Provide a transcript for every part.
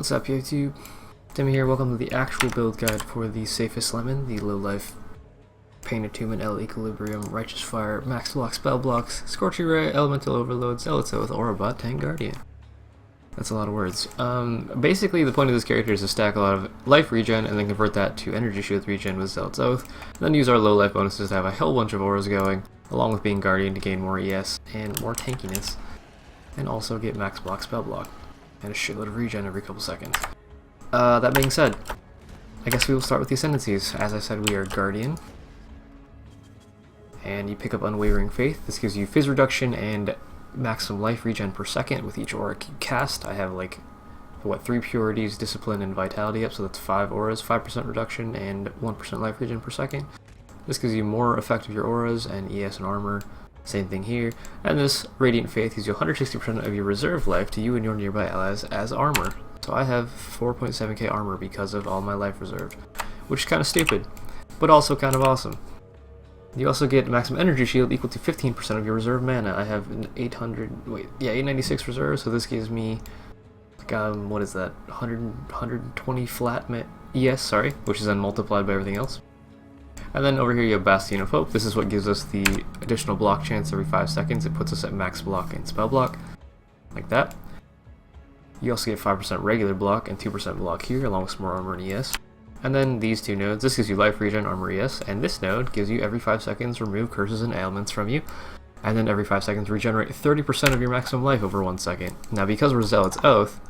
What's up, YouTube? Tim here. Welcome to the actual build guide for the TheSafestLemon, the low-life Pain Attunement, L Equilibrium, Righteous Fire, Max Block, Spell Blocks, Scorching Ray, Elemental Overload, Zealot's Oath, Aura Bot, Tank Guardian. That's a lot of words. Basically, the point of this character is to stack a lot of life regen and then convert that to energy shield regen with Zealot's Oath, and then use our low life bonuses to have a hell bunch of auras going, along with being Guardian to gain more ES and more tankiness, and also get Max Block, Spell Block, and a shitload of regen every couple seconds. That being said, I guess we will start with the Ascendancies. As I said, we are Guardian. And you pick up Unwavering Faith. This gives you Fizz Reduction and maximum life regen per second with each aura you cast. I have like, 3 Purities, Discipline, and Vitality up, so that's 5 auras, 5% reduction, and 1% life regen per second. This gives you more effect of your auras and ES and armor. Same thing here. And this Radiant Faith gives you 160% of your reserve life to you and your nearby allies as armor. So I have 4.7k armor because of all my life reserved, which is kind of stupid, but also kind of awesome. You also get maximum energy shield equal to 15% of your reserve mana. I have an 896 reserve, so this gives me like, what is that, 120 flat ES, sorry, which is then multiplied by everything else. And then over here you have Bastion of Hope. This is what gives us the additional block chance every 5 seconds. It puts us at max block and spell block, like that. You also get 5% regular block and 2% block here, along with some more armor and ES. And then these two nodes, this gives you life regen, armor, ES, and this node gives you every 5 seconds remove curses and ailments from you, and then every 5 seconds regenerate 30% of your maximum life over 1 second. Now because we're Zealot's Oath,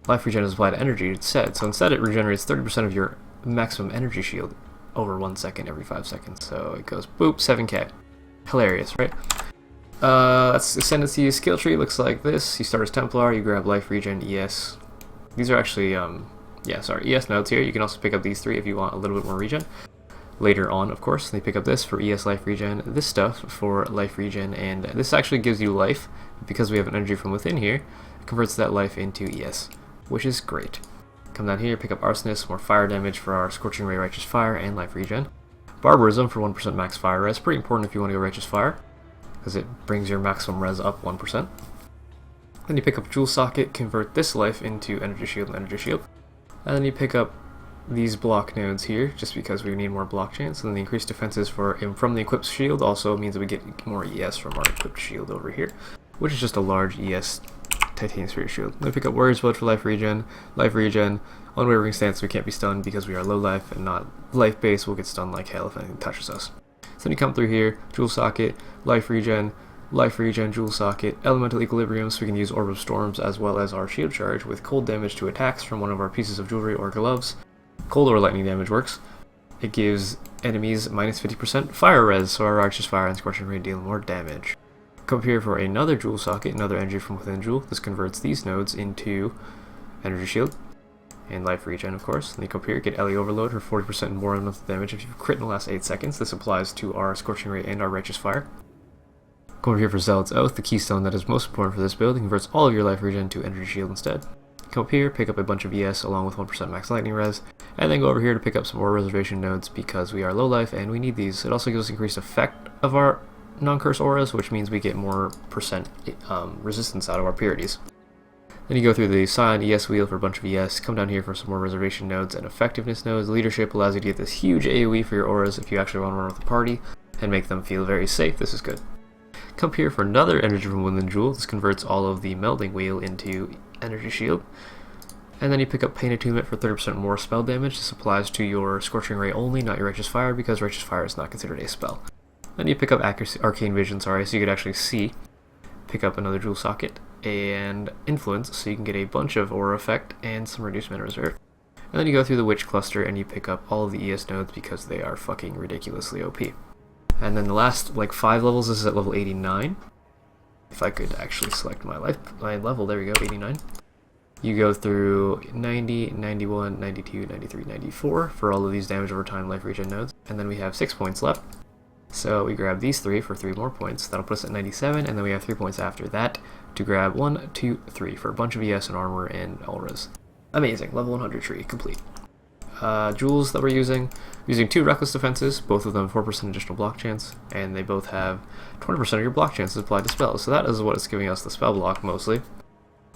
life regen is applied to energy instead, so instead it regenerates 30% of your maximum energy shield over 1 second every 5 seconds. So it goes boop, 7k. Hilarious, right? That's Ascendancy skill tree, looks like this. You start as Templar, you grab life regen, ES. These are actually, ES nodes here. You can also pick up these 3 if you want a little bit more regen. Later on, of course, they pick up this for ES life regen, this stuff for life regen, and this actually gives you life. Because we have an energy from within here, it converts that life into ES, which is great. Come down here, pick up Arsonist, more fire damage for our Scorching Ray, Righteous Fire, and life regen. Barbarism for 1% max fire res, pretty important if you want to go Righteous Fire, because it brings your maximum res up 1%. Then you pick up Jewel Socket, convert this life into energy shield and energy shield. And then you pick up these block nodes here, just because we need more block chance. And then the increased defenses from the equipped shield also means that we get more ES from our equipped shield over here, which is just a large ES Titanium Spirit Shield. Then we pick up Warrior's Blood for life regen, Unwavering Stance, we can't be stunned because we are low life and not life based. We'll get stunned like hell if anything touches us. So then you come through here, Jewel Socket, life regen, Jewel Socket, Elemental Equilibrium, so we can use Orb of Storms as well as our Shield Charge with cold damage to attacks from one of our pieces of jewelry or gloves. Cold or lightning damage works. It gives enemies minus 50% fire res, so our Righteous Fire and Scorching Ray deal more damage. Come up here for another Jewel Socket, another energy from within Jewel. This converts these nodes into energy shield and life regen, of course. Then you come up here, get LE Overload for 40% more elemental damage if you crit in the last 8 seconds. This applies to our Scorching Ray and our Righteous Fire. Come over here for Zealot's Oath, the keystone that is most important for this build. It converts all of your life regen to energy shield instead. Come up here, pick up a bunch of ES along with 1% max lightning res, and then go over here to pick up some more reservation nodes because we are low life and we need these. It also gives us increased effect of our non-curse auras, which means we get more percent resistance out of our purities. Then you go through the Scion ES wheel for a bunch of ES, come down here for some more reservation nodes and effectiveness nodes. Leadership allows you to get this huge AoE for your auras if you actually want to run with the party and make them feel very safe. This is good. Come here for another energy from within Jewel. This converts all of the Melding Wheel into energy shield. And then you pick up Pain Attunement for 30% more spell damage. This applies to your Scorching Ray only, not your Righteous Fire, because Righteous Fire is not considered a spell. Then you pick up Arcane Vision, so you could actually see. Pick up another Jewel Socket and Influence, so you can get a bunch of aura effect and some reduced mana reserve. And then you go through the Witch Cluster and you pick up all of the ES nodes because they are fucking ridiculously OP. And then the last 5 levels, this is at level 89. If I could actually select my level, there we go, 89. You go through 90, 91, 92, 93, 94 for all of these damage over time life regen nodes. And then we have 6 points left. So we grab these 3 for 3 more points. That'll put us at 97, and then we have 3 points after that to grab 1, 2, 3 for a bunch of ES and armor and auras. Amazing, level 100 tree complete. Jewels that we're using 2 Reckless Defenses, both of them 4% additional block chance, and they both have 20% of your block chances applied to spells, so that is what is giving us the spell block mostly.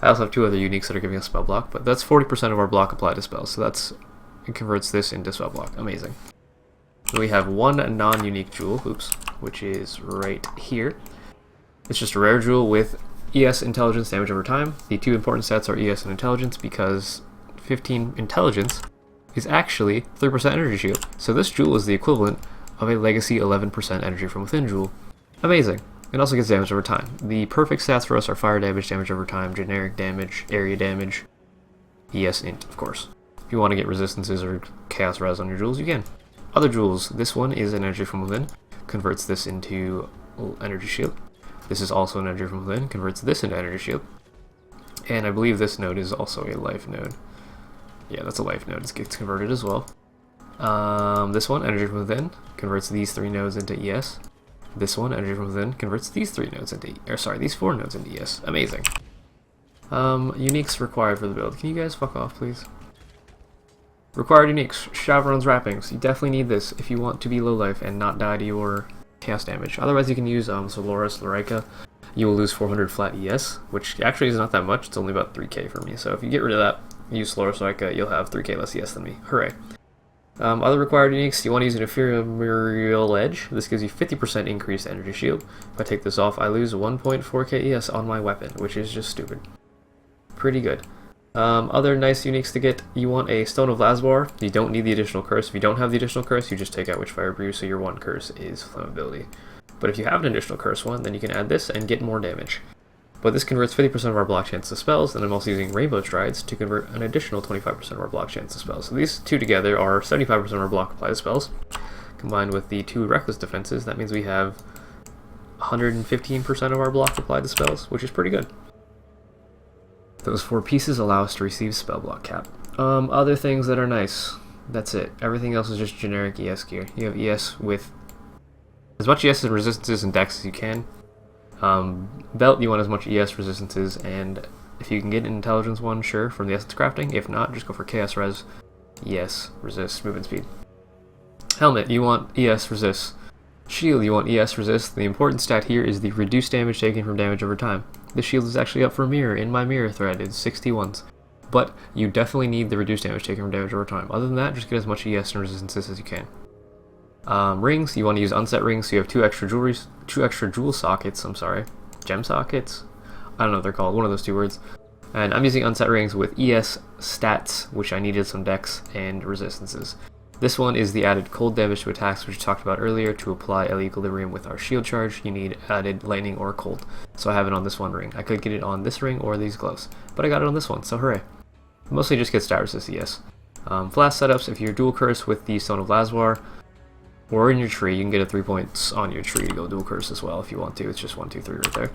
I also have 2 other uniques that are giving us spell block, but that's 40% of our block applied to spells, so it converts this into spell block. Amazing. So we have 1 non-unique jewel, which is right here. It's just a rare jewel with ES intelligence damage over time. The 2 important stats are ES and intelligence because 15 intelligence is actually 3% energy shield. So this jewel is the equivalent of a legacy 11% energy from within jewel. Amazing. It also gets damage over time. The perfect stats for us are fire damage, damage over time, generic damage, area damage, ES int, of course. If you want to get resistances or chaos res on your jewels, you can. Other jewels, this one is an energy from within, converts this into energy shield. This is also an energy from within, converts this into energy shield. And I believe this node is also a life node. Yeah, that's a life node. It gets converted as well. This one, energy from within, converts these 3 nodes into ES. This one, energy from within, converts these 3 nodes into, these 4 nodes into ES. Amazing. Uniques required for the build. Can you guys fuck off, please? Required uniques, Chevron's wrappings. You definitely need this if you want to be low life and not die to your chaos damage. Otherwise you can use Solaris, Lorica. You will lose 400 flat ES, which actually is not that much. It's only about 3k for me. So if you get rid of that, use Solaris, Lorica, you'll have 3k less ES than me. Hooray. Other required uniques, you want to use an Ephemeral Edge. This gives you 50% increased energy shield. If I take this off, I lose 1.4k ES on my weapon, which is just stupid. Pretty good. Other nice uniques to get, you want a Stone of Lazbar. You don't need the additional curse. If you don't have the additional curse, you just take out Witchfire Brew, so your 1 curse is flammability. But if you have an additional curse one, then you can add this and get more damage. But this converts 50% of our block chance to spells, and I'm also using Rainbow Strides to convert an additional 25% of our block chance to spells. So these 2 together are 75% of our block applied to spells. Combined with the 2 reckless defenses, that means we have 115% of our block applied to spells, which is pretty good. Those 4 pieces allow us to receive spell block cap. Other things that are nice, that's it. Everything else is just generic ES gear. You have ES with as much ES and resistances and dex as you can. Belt, you want as much ES resistances, and if you can get an intelligence one, sure, from the essence crafting. If not, just go for chaos res, ES, resist, movement speed. Helmet, you want ES resist. Shield, you want ES resist. The important stat here is the reduced damage taken from damage over time. This shield is actually up for mirror in my mirror thread. It's 61s. But you definitely need the reduced damage taken from damage over time. Other than that, just get as much ES and resistances as you can. Rings, you want to use unset rings, so you have 2 extra jewel sockets, gem sockets? I don't know what they're called, one of those 2 words. And I'm using unset rings with ES stats, which I needed some dex and resistances. This one is the added cold damage to attacks, which we talked about earlier. To apply Equilibrium with our shield charge, you need added lightning or cold. So I have it on this one ring. I could get it on this ring or these gloves, but I got it on this one, so hooray. Mostly just get stat resist ES. Flask setups, if you're dual curse with the Stone of Lazar, or in your tree, you can get a 3 points on your tree to go dual curse as well if you want to. It's just 1, 2, 3 right there.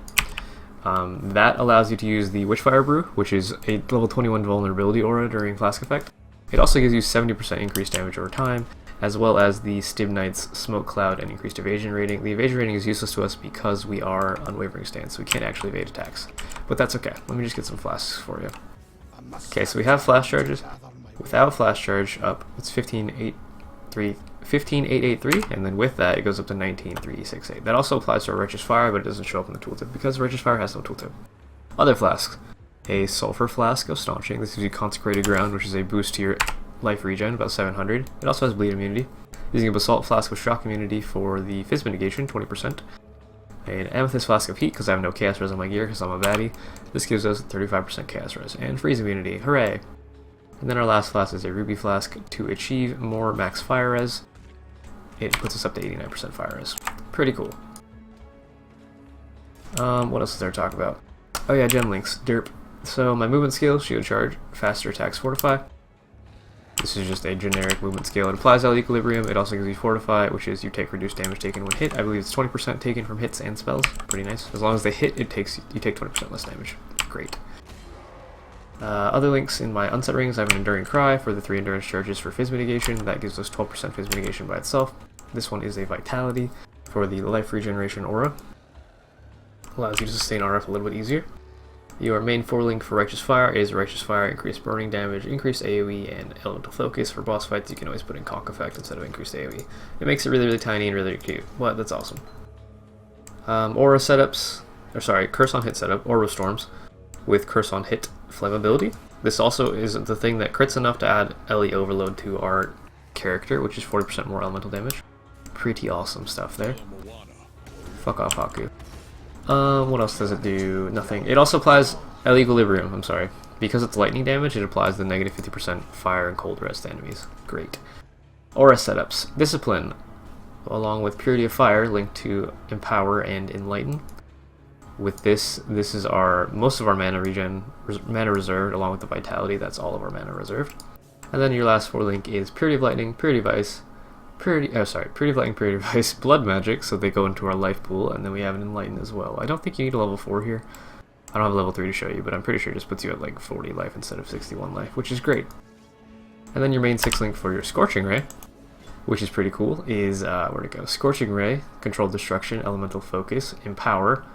That allows you to use the Witchfire Brew, which is a level 21 vulnerability aura during Flask effect. It also gives you 70% increased damage over time, as well as the Stib Knight's Smoke Cloud and increased evasion rating. The evasion rating is useless to us because we are Unwavering Stance, so we can't actually evade attacks. But that's okay. Let me just get some flasks for you. Okay, so we have flash charges. Without flash charge, up, it's 15,883, and then with that, it goes up to 19,368. That also applies to a Righteous Fire, but it doesn't show up in the tooltip because Righteous Fire has no tooltip. Other flasks. A Sulfur Flask of Staunching. This gives you Consecrated Ground, which is a boost to your life regen, about 700. It also has bleed immunity. Using a Basalt Flask with shock immunity for the Fizz mitigation, 20%. An Amethyst Flask of Heat, because I have no Chaos Res on my gear, because I'm a baddie. This gives us 35% Chaos Res. And Freeze immunity, hooray! And then our last flask is a Ruby Flask to achieve more max Fire Res. It puts us up to 89% Fire Res. Pretty cool. What else is there to talk about? Oh yeah, gem links, derp. So my movement skill, shield charge, faster attacks, fortify. This is just a generic movement skill. It applies out equilibrium. It also gives you fortify, which is you take reduced damage taken when hit. I believe it's 20% taken from hits and spells. Pretty nice. As long as they hit, you take 20% less damage. Great. Other links in my unset rings, I have an Enduring Cry for the 3 endurance charges for Fizz mitigation. That gives us 12% Fizz mitigation by itself. This one is a Vitality for the life regeneration aura. Allows you to sustain RF a little bit easier. Your main 4 link for Righteous Fire is Righteous Fire, increased burning damage, increased AoE, and Elemental Focus. For boss fights, you can always put in Conk Effect instead of increased AoE. It makes it really, really tiny and really cute, but that's awesome. Aura setups, Curse on Hit setup, Aura Storms. with Curse on Hit Flammability. This also is the thing that crits enough to add LE Overload to our character, which is 40% more elemental damage. Pretty awesome stuff there. Fuck off, Haku. What else does it do? Nothing. It also applies LE Equilibrium, I'm sorry. Because it's lightning damage, it applies the negative 50% fire and cold rest to enemies. Great. Aura setups. Discipline, along with Purity of Fire, linked to Empower and Enlighten. With this is our most of our mana regen, mana reserved, along with the Vitality. That's all of our mana reserved. And then your last 4 link is Purity of Lightning, Purity of Ice, Purity of Lightning, Purity of Ice, Blood Magic, so they go into our life pool, and then we have an Enlighten as well. I don't think you need a level 4 here. I don't have a level 3 to show you, but I'm pretty sure it just puts you at like 40 life instead of 61 life, which is great. And then your main 6 link for your Scorching Ray, which is pretty cool, is, where'd it go? Scorching Ray, Controlled Destruction, Elemental Focus, Empower,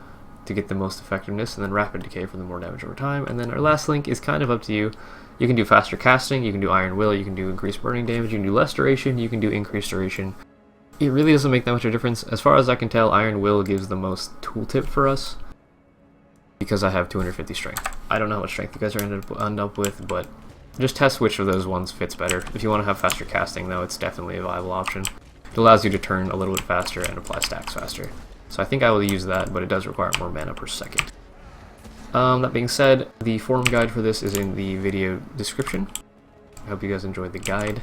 to get the most effectiveness, and then Rapid Decay for the more damage over time. And then our last link is kind of up to you. You can do faster casting, you can do Iron Will, you can do increased burning damage, you can do less duration, you can do increased duration. It really doesn't make that much of a difference. As far as I can tell, Iron Will gives the most tooltip for us, because I have 250 strength. I don't know how much strength you guys are end up with, but just test which of those ones fits better. If you want to have faster casting, though, it's definitely a viable option. It allows you to turn a little bit faster and apply stacks faster. So I think I will use that, but it does require more mana per second. That being said, the forum guide for this is in the video description. I hope you guys enjoyed the guide.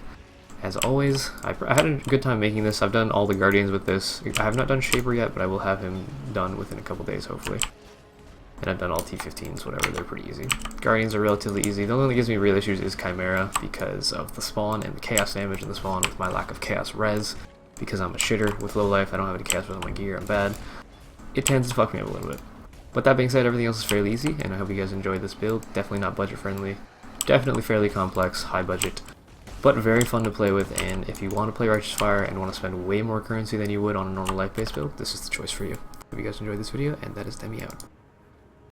As always, I had a good time making this. I've done all the Guardians with this. I have not done Shaper yet, but I will have him done within a couple days, hopefully. And I've done all T15s, whatever, they're pretty easy. Guardians are relatively easy. The only thing that gives me real issues is Chimera, because of the spawn and the chaos damage in the spawn with my lack of chaos res. Because I'm a shitter with low life, I don't have any chaos res on my gear, I'm bad. It tends to fuck me up a little bit. But that being said, everything else is fairly easy, and I hope you guys enjoyed this build. Definitely not budget friendly. Definitely fairly complex, high budget, but very fun to play with. And if you want to play Righteous Fire and want to spend way more currency than you would on a normal life-based build, this is the choice for you. Hope you guys enjoyed this video, and that is DeMi out.